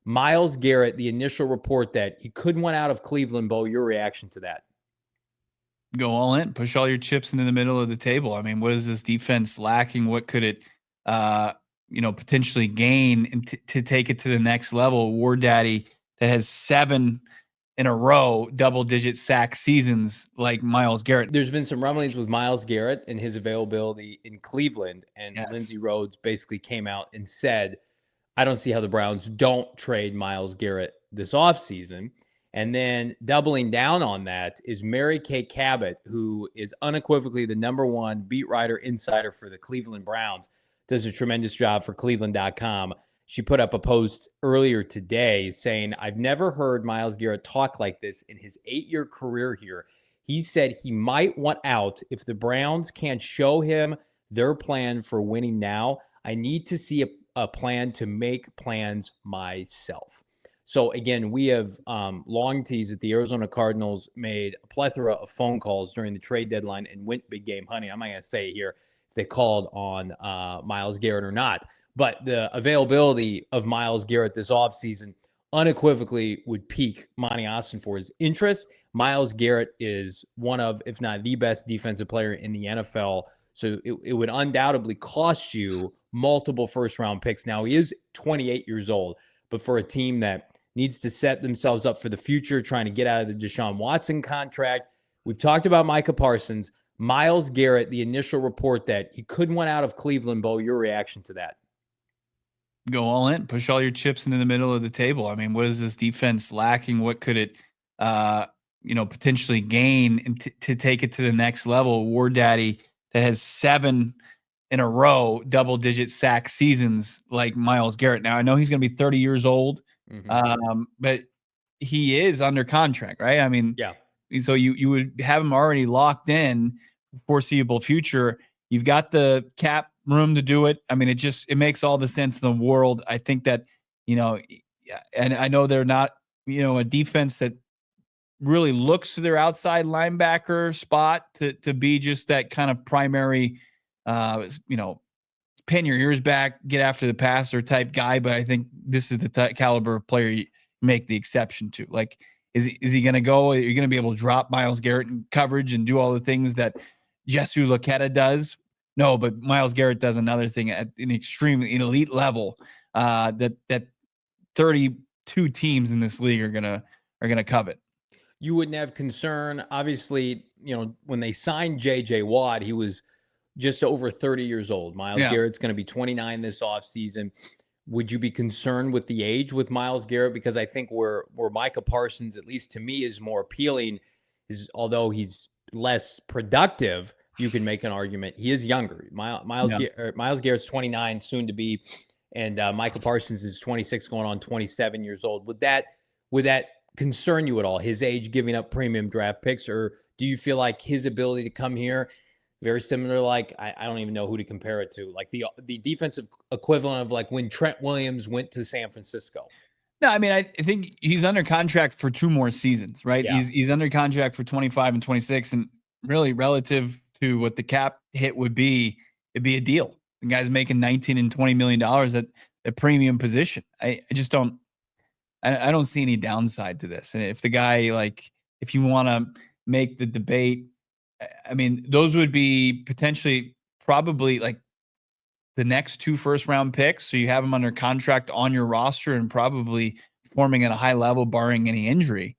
Myles Garrett, the initial report that he couldn't want out of Cleveland. Bo, your reaction to that? Go all in, push all your chips into the middle of the table. I mean, what is this defense lacking? What could it, potentially gain to take it to the next level? War Daddy that has 7 in a row double-digit sack seasons like Myles Garrett. There's been some rumblings with Myles Garrett and his availability in Cleveland, and Yes. Lindsey Rhodes basically came out and said, I don't see how the Browns don't trade Myles Garrett this offseason. And then doubling down on that is Mary Kay Cabot, who is unequivocally the #1 beat writer insider for the Cleveland Browns, does a tremendous job for Cleveland.com. She put up a post earlier today saying, I've never heard Myles Garrett talk like this in his 8-year career here. He said he might want out if the Browns can't show him their plan for winning now. I need to see a plan to make plans myself. So, again, we have long teased that the Arizona Cardinals made a plethora of phone calls during the trade deadline and went big game hunting. I'm not going to say here if they called on Myles Garrett or not. But the availability of Myles Garrett this offseason unequivocally would pique Monty Ossenfort's interest. Myles Garrett is one of, if not the best defensive player in the NFL. So it would undoubtedly cost you multiple first-round picks. Now, he is 28 years old, but for a team that needs to set themselves up for the future, trying to get out of the Deshaun Watson contract. We've talked about Micah Parsons. Myles Garrett, the initial report that he couldn't want out of Cleveland. Bo, your reaction to that? Go all in, push all your chips into the middle of the table. I mean, what is this defense lacking? What could it, potentially gain to take it to the next level? War Daddy that has 7 in a row double-digit sack seasons like Myles Garrett. Now, I know he's going to be 30 years old. But he is under contract, right? I mean, yeah. So you would have him already locked in foreseeable future. You've got the cap room to do it. I mean, it makes all the sense in the world. I think that, and I know they're not, a defense that really looks to their outside linebacker spot to be just that kind of primary, pin your ears back, get after the passer type guy. But I think this is the caliber of player you make the exception to. Like, is he going to go? Are you going to be able to drop Myles Garrett in coverage and do all the things that Jesu Luketa does? No, but Myles Garrett does another thing at an extremely elite level that 32 teams in this league are gonna covet. You wouldn't have concern, obviously. When they signed J.J. Watt, he was just over 30 years old. Myles Garrett's going to be 29 this offseason. Would you be concerned with the age with Myles Garrett? Because I think where Micah Parsons, at least to me, is more appealing, is although he's less productive, you can make an argument. He is younger. Myles Garrett's 29, soon to be, and Micah Parsons is 26, going on 27 years old. Would that concern you at all, his age, giving up premium draft picks? Or do you feel like his ability to come here, very similar, like, I don't even know who to compare it to, like the defensive equivalent of like when Trent Williams went to San Francisco? No, I mean, I think he's under contract for 2 more seasons, right? Yeah. He's under contract for 25 and 26, and really relative to what the cap hit would be, it'd be a deal. The guy's making $19 and $20 million at a premium position. I just don't see any downside to this. And if the guy, like, if you want to make the debate, I mean, those would be potentially probably like the next 2 first-round picks. So you have him under contract on your roster and probably performing at a high level, barring any injury.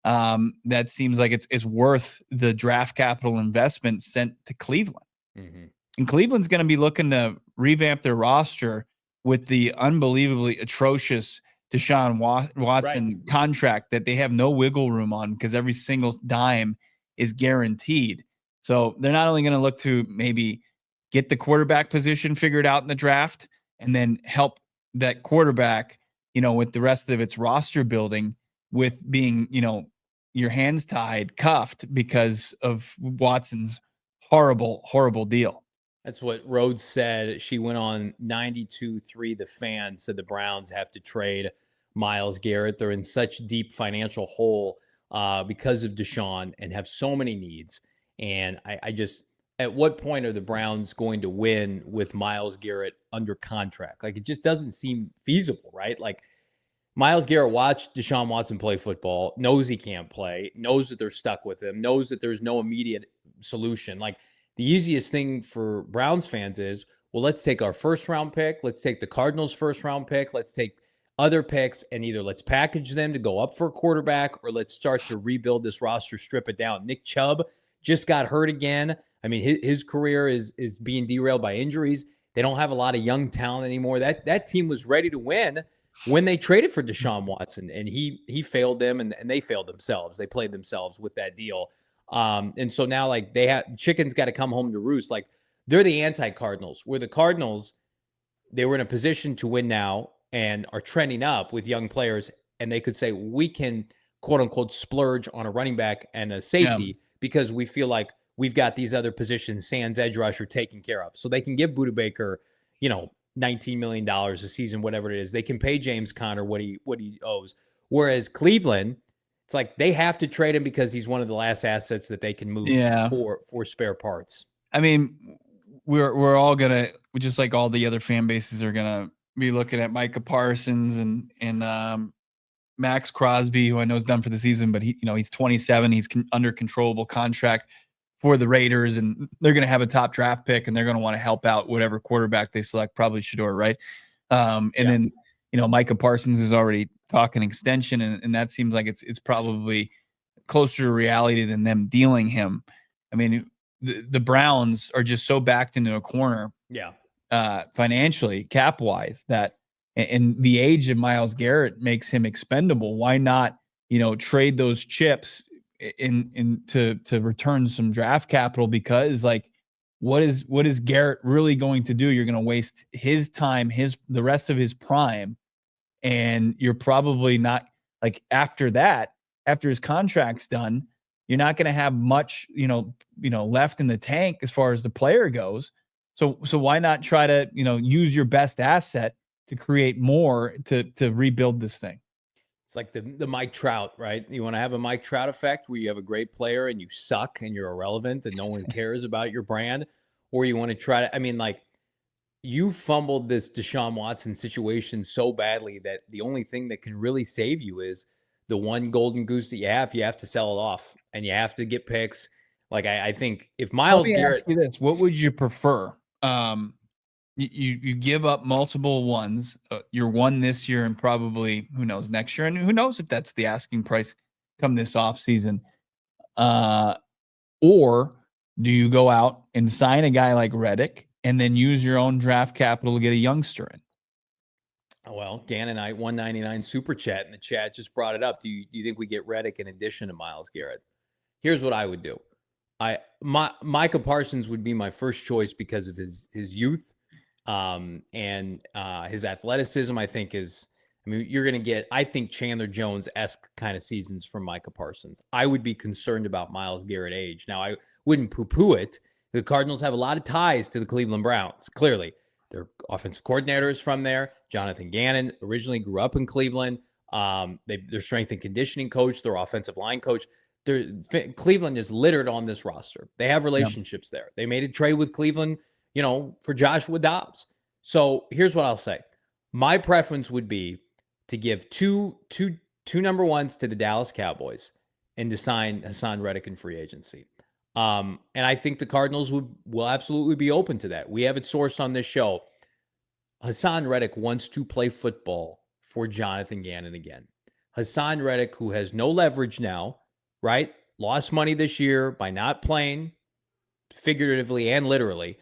That seems like it's worth the draft capital investment sent to Cleveland. Mm-hmm. And Cleveland's going to be looking to revamp their roster with the unbelievably atrocious Deshaun Watson contract that they have no wiggle room on because every single dime is guaranteed. So they're not only going to look to maybe get the quarterback position figured out in the draft and then help that quarterback, with the rest of its roster building with being, your hands tied, cuffed because of Watson's horrible, horrible deal. That's what Rhodes said. She went on 92.3 The Fan, said the Browns have to trade Myles Garrett. They're in such deep financial hole because of Deshaun and have so many needs. And I just, at what point are the Browns going to win with Myles Garrett under contract? Like, it just doesn't seem feasible, right? Like, Myles Garrett watched Deshaun Watson play football, knows he can't play, knows that they're stuck with him, knows that there's no immediate solution. Like, the easiest thing for Browns fans is, well, let's take our first round pick. Let's take the Cardinals' first round pick. Let's take other picks and either let's package them to go up for a quarterback or let's start to rebuild this roster, strip it down. Nick Chubb just got hurt again. I mean, his career is being derailed by injuries. They don't have a lot of young talent anymore. That team was ready to win when they traded for Deshaun Watson, and he failed them, and they failed themselves. They played themselves with that deal. And so now, like, chicken's got to come home to roost. Like, they're the anti-Cardinals, where the Cardinals, they were in a position to win now and are trending up with young players, and they could say, we can, quote unquote, splurge on a running back and a safety because we feel like we've got these other positions, sans edge rusher, taken care of. So they can give Budda Baker, $19 million a season, whatever it is. They can pay James Conner what he owes. Whereas Cleveland, it's like they have to trade him because he's one of the last assets that they can move for spare parts. I mean, we're all gonna, just like all the other fan bases are gonna be looking at Micah Parsons and Max Crosby, who I know is done for the season, but he's 27. He's under controllable contract for the Raiders, and they're going to have a top draft pick, and they're going to want to help out whatever quarterback they select, probably Shedeur, right? Then, Micah Parsons is already talking extension, and that seems like it's probably closer to reality than them dealing him. I mean, the Browns are just so backed into a corner, financially, cap-wise, that, and the age of Myles Garrett makes him expendable. Why not, trade those chips to return some draft capital? Because, like, what is Garrett really going to do? You're going to waste his time, the rest of his prime, and you're probably not, like, after his contract's done, you're not going to have much, left in the tank as far as the player goes. So why not try to, use your best asset to create more to rebuild this thing? It's like the Mike Trout, right? You want to have a Mike Trout effect where you have a great player and you suck and you're irrelevant and no one cares about your brand, or you want to try to, I mean, like, you fumbled this Deshaun Watson situation so badly that the only thing that can really save you is the one golden goose that you have to sell it off and you have to get picks. Like, I think if Myles Garrett, ask you this, what would you prefer? You give up multiple ones. You're one this year and probably, who knows, next year. And who knows if that's the asking price come this offseason. Or do you go out and sign a guy like Reddick and then use your own draft capital to get a youngster in? Well, Gannonite 199 super chat in the chat just brought it up. Do you think we get Reddick in addition to Myles Garrett? Here's what I would do. Micah Parsons would be my first choice because of his youth. And his athleticism, I think, you're going to get, I think, Chandler Jones-esque kind of seasons from Micah Parsons. I would be concerned about Myles Garrett age. Now, I wouldn't poo-poo it. The Cardinals have a lot of ties to the Cleveland Browns. Clearly, their offensive coordinator is from there. Jonathan Gannon originally grew up in Cleveland. Their strength and conditioning coach, their offensive line coach. Cleveland is littered on this roster. They have relationships there. They made a trade with Cleveland, for Joshua Dobbs. So here's what I'll say. My preference would be to give two number ones to the Dallas Cowboys and to sign Hassan Reddick in free agency. And I think the Cardinals will absolutely be open to that. We have it sourced on this show. Hassan Reddick wants to play football for Jonathan Gannon again. Hassan Reddick, who has no leverage now, right? Lost money this year by not playing, figuratively and literally,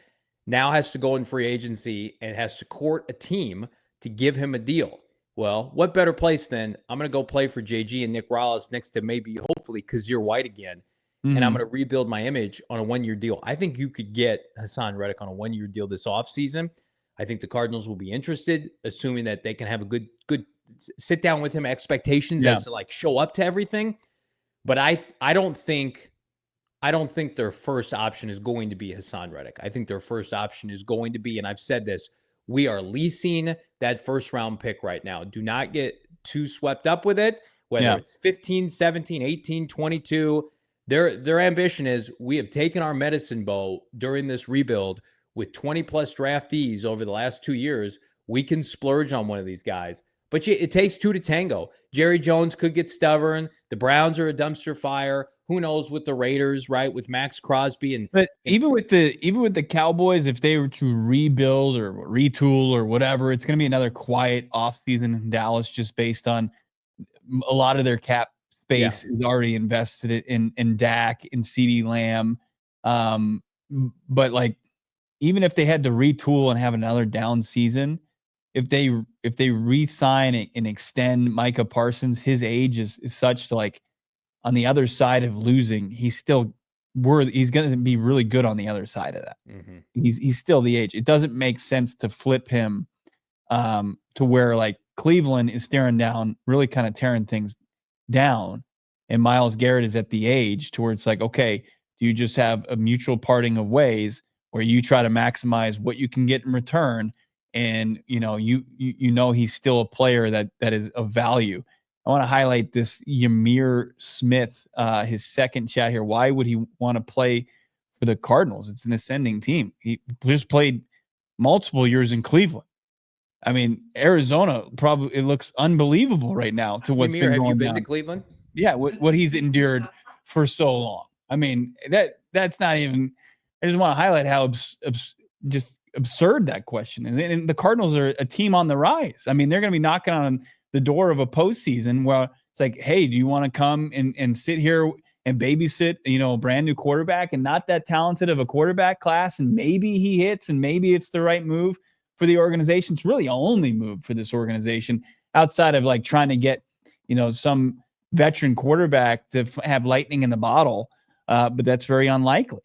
now has to go in free agency and has to court a team to give him a deal. Well, what better place than I'm going to go play for JG and Nick Rallis next to maybe, hopefully, Kazir White again, and I'm going to rebuild my image on a one-year deal. I think you could get Hassan Reddick on a one-year deal this offseason. I think the Cardinals will be interested, assuming that they can have a good sit down with him, expectations as to, like, show up to everything. But I don't think their first option is going to be Hassan Reddick. I think their first option is going to be, and I've said this, we are leasing that first round pick right now. Do not get too swept up with it, whether it's 15, 17, 18, 22. Their ambition is, we have taken our medicine ball during this rebuild with 20 plus draftees over the last 2 years. We can splurge on one of these guys. But it takes two to tango. Jerry Jones could get stubborn. The Browns are a dumpster fire. Who knows with the Raiders, right? With Max Crosby but even with the Cowboys, if they were to rebuild or retool or whatever, it's going to be another quiet offseason in Dallas, just based on a lot of their cap space is already invested in Dak and CeeDee Lamb. But like, even if they had to retool and have another down season, if they re-sign and extend Micah Parsons, his age is such to, like, on the other side of losing, he's still worthy. He's going to be really good on the other side of that. Mm-hmm. He's still the age. It doesn't make sense to flip him to where, like, Cleveland is staring down, really kind of tearing things down, and Myles Garrett is at the age to where it's like, okay, do you just have a mutual parting of ways where you try to maximize what you can get in return, and you know he's still a player that is of value. I want to highlight this Ymir Smith, his second chat here. Why would he want to play for the Cardinals? It's an ascending team. He just played multiple years in Cleveland. I mean, Arizona it looks unbelievable right now to what's Ymir, been going on. Have you been to Cleveland? Yeah, what he's endured for so long. I mean, that's not even. I just want to highlight how just absurd that question is. And the Cardinals are a team on the rise. I mean, they're going to be knocking on the door of a postseason where it's like, hey, do you want to come and sit here and babysit, a brand new quarterback and not that talented of a quarterback class? And maybe he hits, and maybe it's the right move for the organization. It's really the only move for this organization outside of, like, trying to get, some veteran quarterback to have lightning in the bottle. But that's very unlikely.